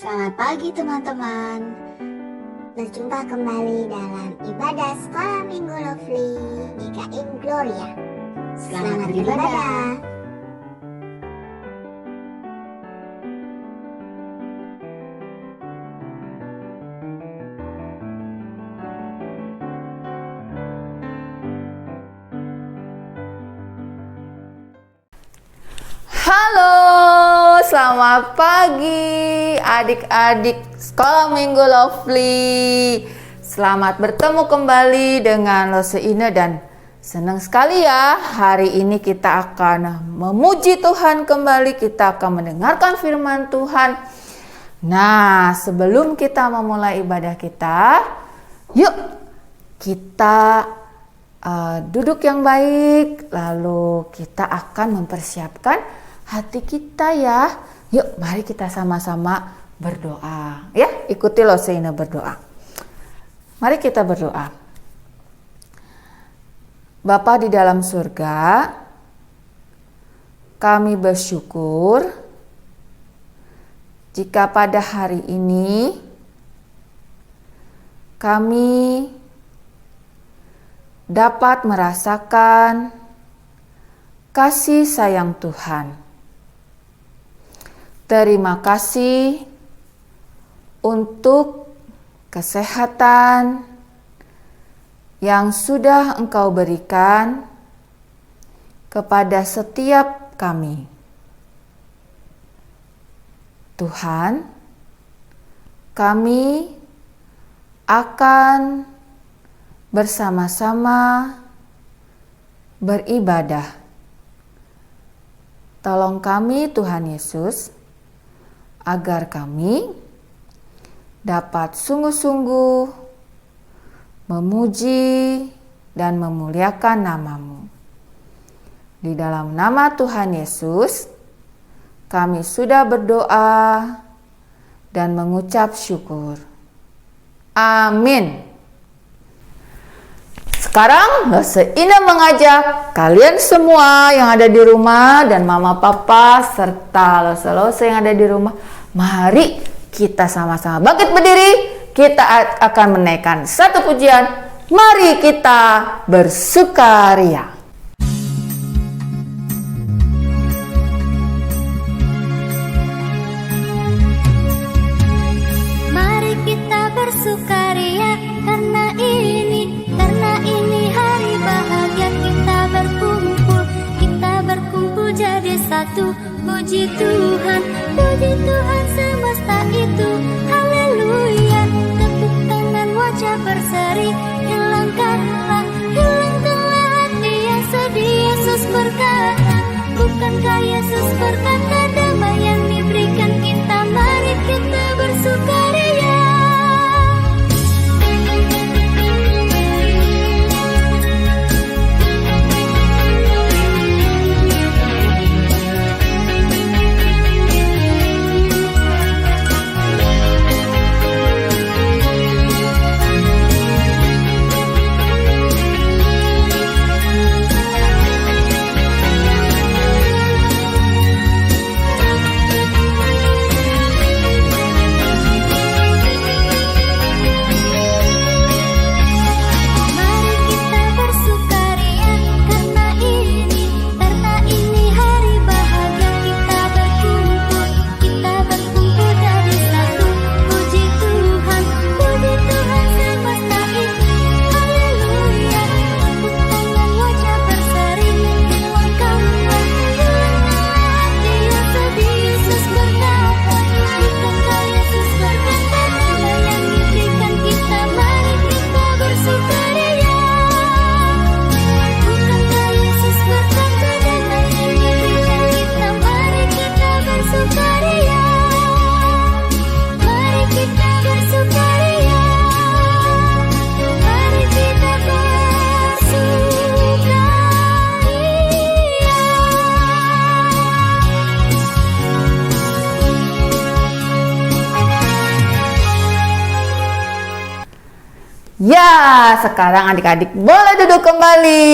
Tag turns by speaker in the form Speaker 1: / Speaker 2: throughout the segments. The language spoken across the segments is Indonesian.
Speaker 1: Selamat pagi teman-teman. Berjumpa kembali dalam ibadah Sekolah Minggu Lovely GKM Gloria. Selamat beribadah.
Speaker 2: Halo, selamat pagi adik-adik Sekolah Minggu Lovely. Selamat bertemu kembali dengan Lose Ine dan senang sekali ya. Hari ini kita akan memuji Tuhan kembali, kita akan mendengarkan firman Tuhan. Nah, sebelum kita memulai ibadah kita, yuk kita duduk yang baik, lalu kita akan mempersiapkan hati kita ya. Yuk mari kita sama-sama berdoa ya. Ikuti Lose Ine berdoa. Mari kita berdoa. Bapa di dalam surga, kami bersyukur jika pada hari ini kami dapat merasakan kasih sayang Tuhan. Terima kasih untuk kesehatan yang sudah Engkau berikan kepada setiap kami. Tuhan, kami akan bersama-sama beribadah. Tolong kami Tuhan Yesus, agar kami dapat sungguh-sungguh memuji dan memuliakan nama-Mu. Di dalam nama Tuhan Yesus, kami sudah berdoa dan mengucap syukur. Amin. Sekarang Lose Ine mengajak kalian semua yang ada di rumah dan mama papa serta lose-lose yang ada di rumah, mari kita sama-sama bangkit berdiri. Kita akan menaikkan satu pujian. Mari kita bersukaria.
Speaker 3: Mari kita bersukaria karena ini hari bahagia. Kita berkumpul jadi satu. Puji Tuhan semesta itu. Haleluya. Tepuk tangan, wajah berseri. Hilangkanlah hati yang sedih. Yesus berkata, bukankah Yesus berkata, damai yang diberikan kita. Mari kita bersukaria.
Speaker 2: Ya, sekarang adik-adik boleh duduk kembali.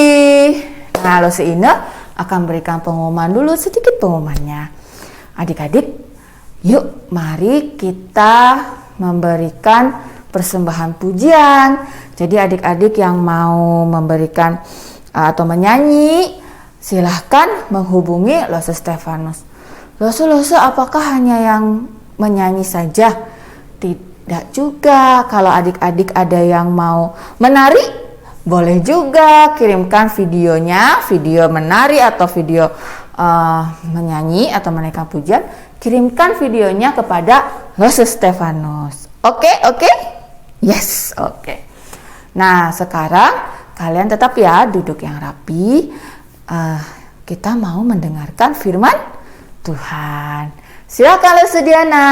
Speaker 2: Nah, Lose Ine akan berikan pengumuman dulu, sedikit pengumumannya. Adik-adik, Yuk, mari kita memberikan persembahan pujian. Jadi adik-adik yang mau memberikan atau menyanyi, silahkan menghubungi Lose Stefanus. Lose, apakah hanya yang menyanyi saja? Tidak juga. Kalau adik-adik ada yang mau menari, boleh juga kirimkan videonya, video menari atau video menyanyi atau menaikkan pujian. Kirimkan videonya kepada Lose Stefanus. Oke? Yes, oke. Nah, sekarang kalian tetap ya duduk yang rapi. Kita mau mendengarkan firman Tuhan. Silakan Lose Diana.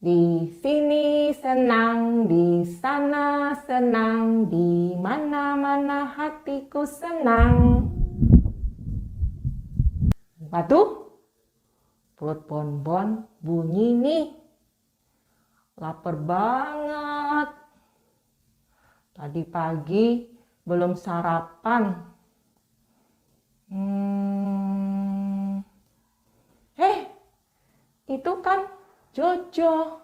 Speaker 4: Di sini senang, di sana senang, di mana-mana hatiku senang. Waduh, perut Bonbon bunyi nih. Lapar banget. Tadi pagi belum sarapan. Itu kan Jojo.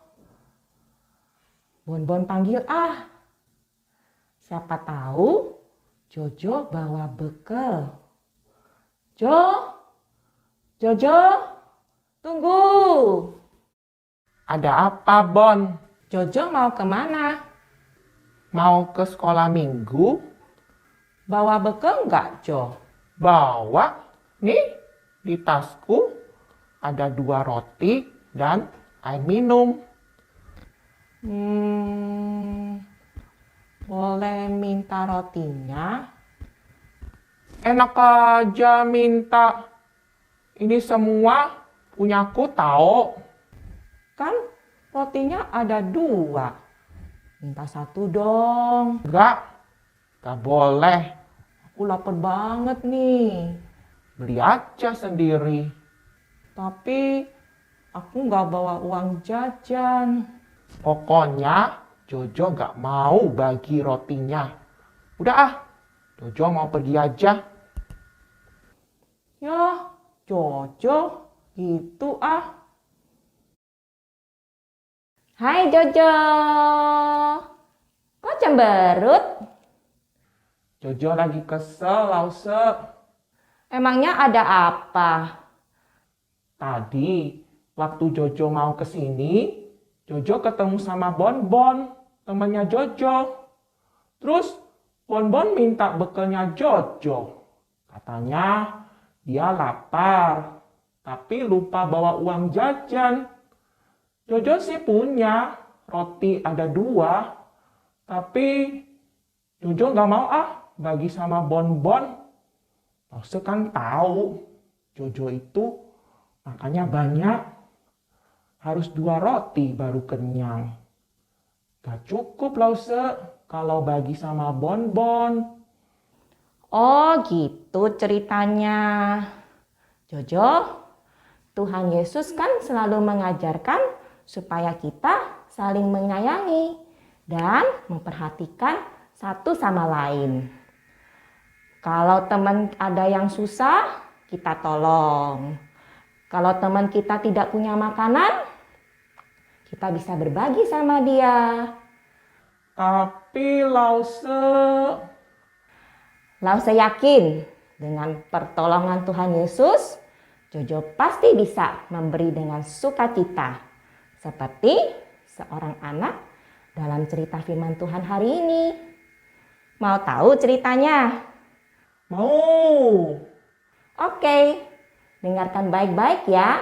Speaker 4: Bonbon panggil Siapa tahu Jojo bawa bekal. Jojo, tunggu.
Speaker 5: Ada apa, Bon?
Speaker 4: Jojo mau kemana?
Speaker 5: Mau ke sekolah minggu?
Speaker 4: Bawa bekal nggak, Jo?
Speaker 5: Bawa. Nih, di tasku ada 2 roti dan air minum.
Speaker 4: Boleh minta rotinya?
Speaker 5: Enak aja minta. Ini semua punyaku tahu.
Speaker 4: Kan rotinya ada 2. Minta 1 dong.
Speaker 5: Enggak boleh.
Speaker 4: Aku lapar banget nih.
Speaker 5: Beli aja sendiri.
Speaker 4: Tapi aku nggak bawa uang jajan.
Speaker 5: Pokoknya Jojo nggak mau bagi rotinya. Udah Jojo mau pergi aja.
Speaker 4: Ya, Jojo gitu Hai Jojo. Kok cemberut?
Speaker 5: Jojo lagi kesel, Lause.
Speaker 4: Emangnya ada apa?
Speaker 5: Tadi waktu Jojo mau ke sini, Jojo ketemu sama Bonbon, temannya Jojo. Terus Bonbon minta bekalnya Jojo. Katanya dia lapar, tapi lupa bawa uang jajan. Jojo sih punya roti ada 2, tapi Jojo nggak mau bagi sama Bonbon. Lause kan tahu Jojo itu makannya banyak, harus 2 roti baru kenyang. Gak cukup Lause kalau bagi sama Bonbon.
Speaker 4: Oh gitu ceritanya. Jojo, Tuhan Yesus kan selalu mengajarkan supaya kita saling menyayangi dan memperhatikan satu sama lain. Kalau teman ada yang susah, kita tolong. Kalau teman kita tidak punya makanan, kita bisa berbagi sama dia.
Speaker 5: Tapi
Speaker 4: Lause yakin dengan pertolongan Tuhan Yesus, Jojo pasti bisa memberi dengan sukacita. Seperti seorang anak dalam cerita firman Tuhan hari ini. Mau tahu ceritanya?
Speaker 5: mau.
Speaker 4: Oke, dengarkan baik-baik ya.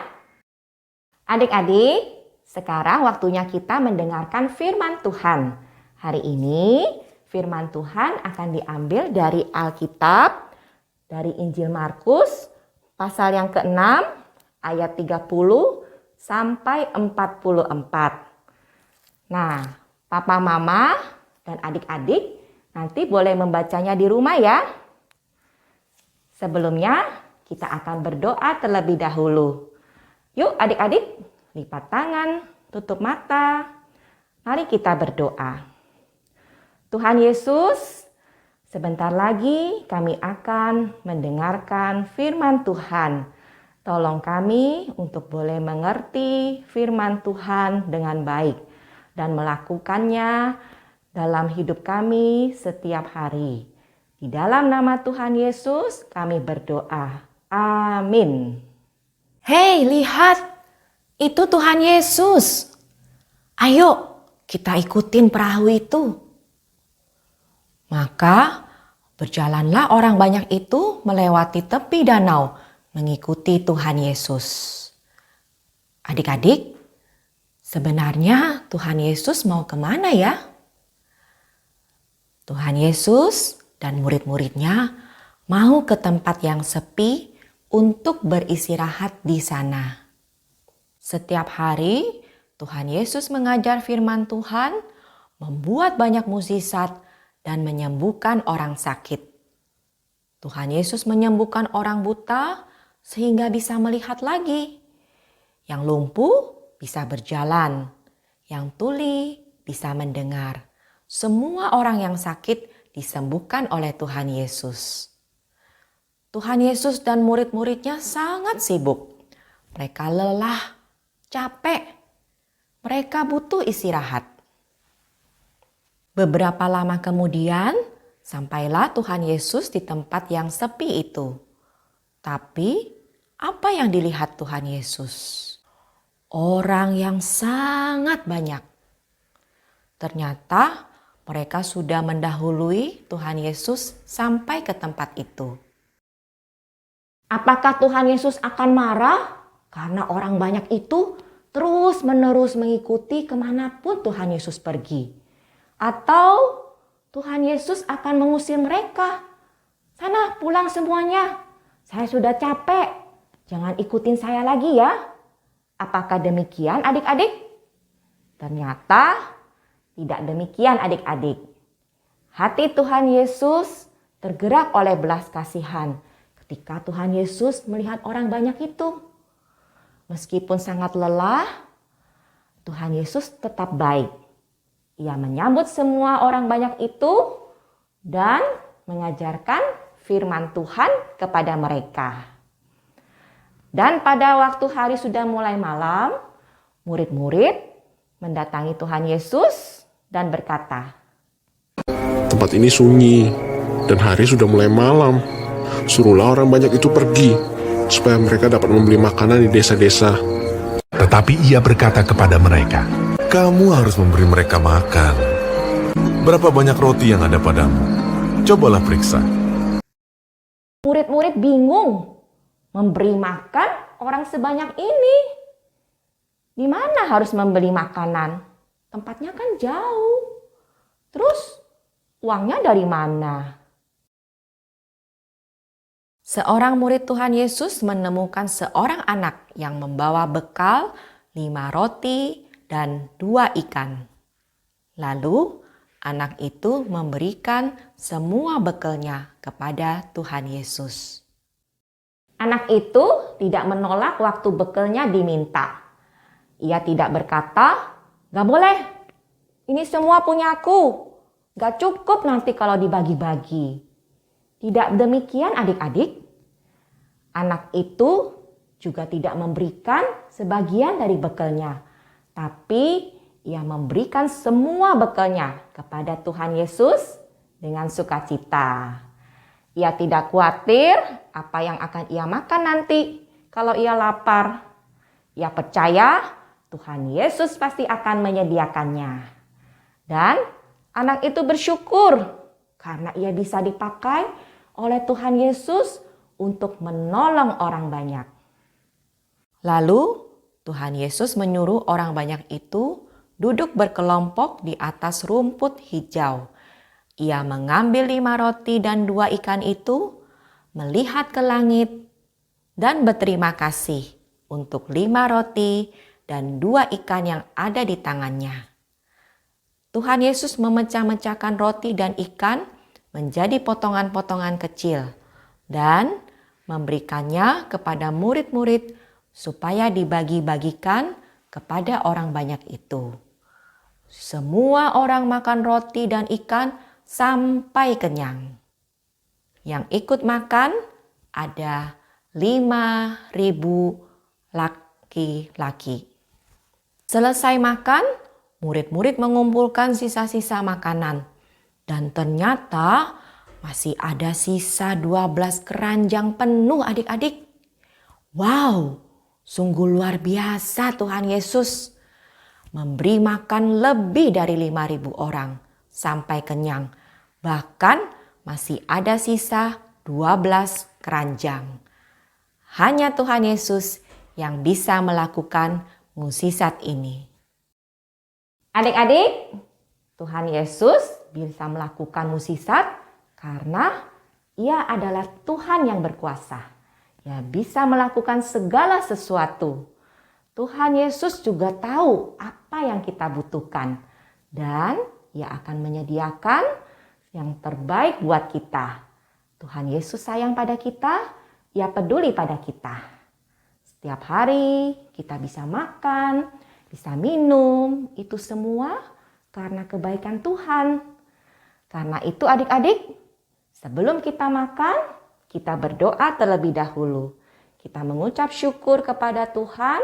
Speaker 4: Adik-adik, sekarang waktunya kita mendengarkan firman Tuhan. Hari ini firman Tuhan akan diambil dari Alkitab, dari Injil Markus, pasal yang ke-6, ayat 30 sampai 44. Nah, papa, mama, dan adik-adik nanti boleh membacanya di rumah ya. Sebelumnya, kita akan berdoa terlebih dahulu. Yuk adik-adik, lipat tangan, tutup mata. Mari kita berdoa. Tuhan Yesus, sebentar lagi kami akan mendengarkan firman Tuhan Tolong kami untuk boleh mengerti firman Tuhan dengan baik dan melakukannya dalam hidup kami setiap hari. Di dalam nama Tuhan Yesus kami berdoa. Amin.
Speaker 6: Hei, lihat, itu Tuhan Yesus. Ayo, kita ikutin perahu itu. Maka berjalanlah orang banyak itu melewati tepi danau mengikuti Tuhan Yesus. Adik-adik, sebenarnya Tuhan Yesus mau kemana ya? Tuhan Yesus dan murid-muridnya mau ke tempat yang sepi untuk beristirahat di sana. Setiap hari Tuhan Yesus mengajar firman Tuhan, membuat banyak mukjizat dan menyembuhkan orang sakit. Tuhan Yesus menyembuhkan orang buta sehingga bisa melihat lagi. Yang lumpuh bisa berjalan, yang tuli bisa mendengar. Semua orang yang sakit disembuhkan oleh Tuhan Yesus. Tuhan Yesus dan murid-muridnya sangat sibuk. Mereka lelah, capek. Mereka butuh istirahat. Beberapa lama kemudian, sampailah Tuhan Yesus di tempat yang sepi itu. Tapi, apa yang dilihat Tuhan Yesus? Orang yang sangat banyak. Ternyata mereka sudah mendahului Tuhan Yesus sampai ke tempat itu.
Speaker 4: Apakah Tuhan Yesus akan marah karena orang banyak itu terus-menerus mengikuti kemanapun Tuhan Yesus pergi? Atau Tuhan Yesus akan mengusir mereka? Sana pulang semuanya, saya sudah capek, jangan ikutin saya lagi ya. Apakah demikian adik-adik? Ternyata tidak demikian adik-adik. Hati Tuhan Yesus tergerak oleh belas kasihan ketika Tuhan Yesus melihat orang banyak itu. Meskipun sangat lelah, Tuhan Yesus tetap baik. Ia menyambut semua orang banyak itu dan mengajarkan firman Tuhan kepada mereka. Dan pada waktu hari sudah mulai malam, murid-murid mendatangi Tuhan Yesus dan berkata,
Speaker 7: "Tempat ini sunyi dan hari sudah mulai malam. Suruhlah orang banyak itu pergi, supaya mereka dapat membeli makanan di desa-desa."
Speaker 8: Tetapi ia berkata kepada mereka,
Speaker 9: "Kamu harus memberi mereka makan. Berapa banyak roti yang ada padamu? Cobalah periksa."
Speaker 4: Murid-murid bingung memberi makan orang sebanyak ini. Di mana harus membeli makanan? Tempatnya kan jauh. Terus uangnya dari mana?
Speaker 6: Seorang murid Tuhan Yesus menemukan seorang anak yang membawa bekal 5 roti dan 2 ikan. Lalu anak itu memberikan semua bekalnya kepada Tuhan Yesus.
Speaker 4: Anak itu tidak menolak waktu bekalnya diminta. Ia tidak berkata, "Gak boleh, ini semua punya aku. Gak cukup nanti kalau dibagi-bagi." Tidak demikian adik-adik. Anak itu juga tidak memberikan sebagian dari bekalnya. Tapi ia memberikan semua bekalnya kepada Tuhan Yesus dengan sukacita. Ia tidak khawatir apa yang akan ia makan nanti kalau ia lapar. Ia percaya Tuhan Yesus pasti akan menyediakannya. Dan anak itu bersyukur karena ia bisa dipakai oleh Tuhan Yesus untuk menolong orang banyak.
Speaker 6: Lalu Tuhan Yesus menyuruh orang banyak itu duduk berkelompok di atas rumput hijau. Ia mengambil 5 roti dan 2 ikan itu, melihat ke langit, dan berterima kasih untuk 5 roti dan 2 ikan yang ada di tangannya. Tuhan Yesus memecah-mecahkan roti dan ikan menjadi potongan-potongan kecil dan memberikannya kepada murid-murid supaya dibagi-bagikan kepada orang banyak itu. Semua orang makan roti dan ikan sampai kenyang. Yang ikut makan ada 5.000 laki-laki. Selesai makan, murid-murid mengumpulkan sisa-sisa makanan. Dan ternyata masih ada sisa 12 keranjang penuh adik-adik. Wow, sungguh luar biasa Tuhan Yesus memberi makan lebih dari 5.000 orang sampai kenyang. Bahkan masih ada sisa 12 keranjang. Hanya Tuhan Yesus yang bisa melakukan mukjizat ini.
Speaker 4: Adik-adik, Tuhan Yesus bisa melakukan mukjizat karena Ia adalah Tuhan yang berkuasa. Ia bisa melakukan segala sesuatu. Tuhan Yesus juga tahu apa yang kita butuhkan dan Ia akan menyediakan yang terbaik buat kita. Tuhan Yesus sayang pada kita, Ia peduli pada kita. Setiap hari kita bisa makan, bisa minum, itu semua karena kebaikan Tuhan. Karena itu adik-adik, sebelum kita makan, kita berdoa terlebih dahulu. Kita mengucap syukur kepada Tuhan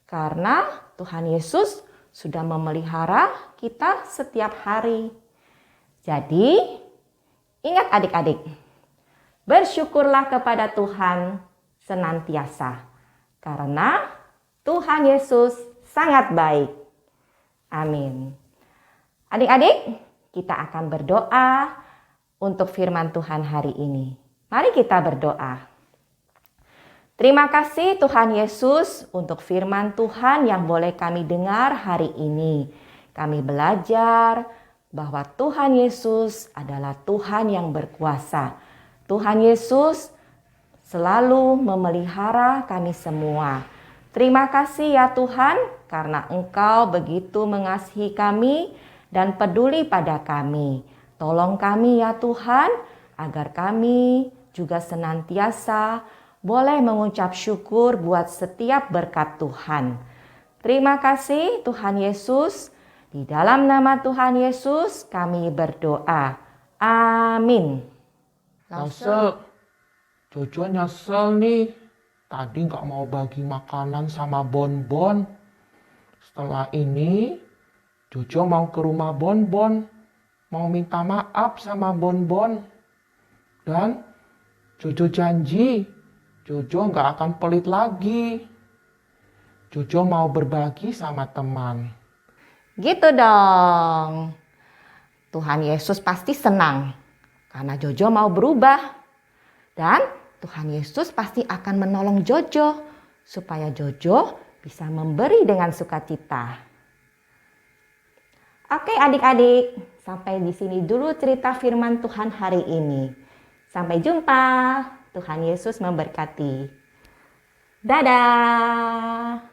Speaker 4: karena Tuhan Yesus sudah memelihara kita setiap hari. Jadi, ingat adik-adik, bersyukurlah kepada Tuhan senantiasa. Karena Tuhan Yesus sangat baik. Amin. Adik-adik, kita akan berdoa untuk firman Tuhan hari ini. Mari kita berdoa. Terima kasih Tuhan Yesus untuk firman Tuhan yang boleh kami dengar hari ini. Kami belajar bahwa Tuhan Yesus adalah Tuhan yang berkuasa. Tuhan Yesus selalu memelihara kami semua. Terima kasih ya Tuhan karena Engkau begitu mengasihi kami dan peduli pada kami. Tolong kami ya Tuhan agar kami juga senantiasa boleh mengucap syukur buat setiap berkat Tuhan. Terima kasih Tuhan Yesus. Di dalam nama Tuhan Yesus kami berdoa. Amin.
Speaker 5: Lause, Jojo nyesel nih. Tadi nggak mau bagi makanan sama Bonbon. Setelah ini, Jojo mau ke rumah Bonbon. Mau minta maaf sama Bonbon. Dan Jojo janji, Jojo nggak akan pelit lagi. Jojo mau berbagi sama teman.
Speaker 4: Gitu dong. Tuhan Yesus pasti senang karena Jojo mau berubah. Dan Tuhan Yesus pasti akan menolong Jojo supaya Jojo bisa memberi dengan sukacita. Oke adik-adik, sampai di sini dulu cerita firman Tuhan hari ini. Sampai jumpa. Tuhan Yesus memberkati. Dadah.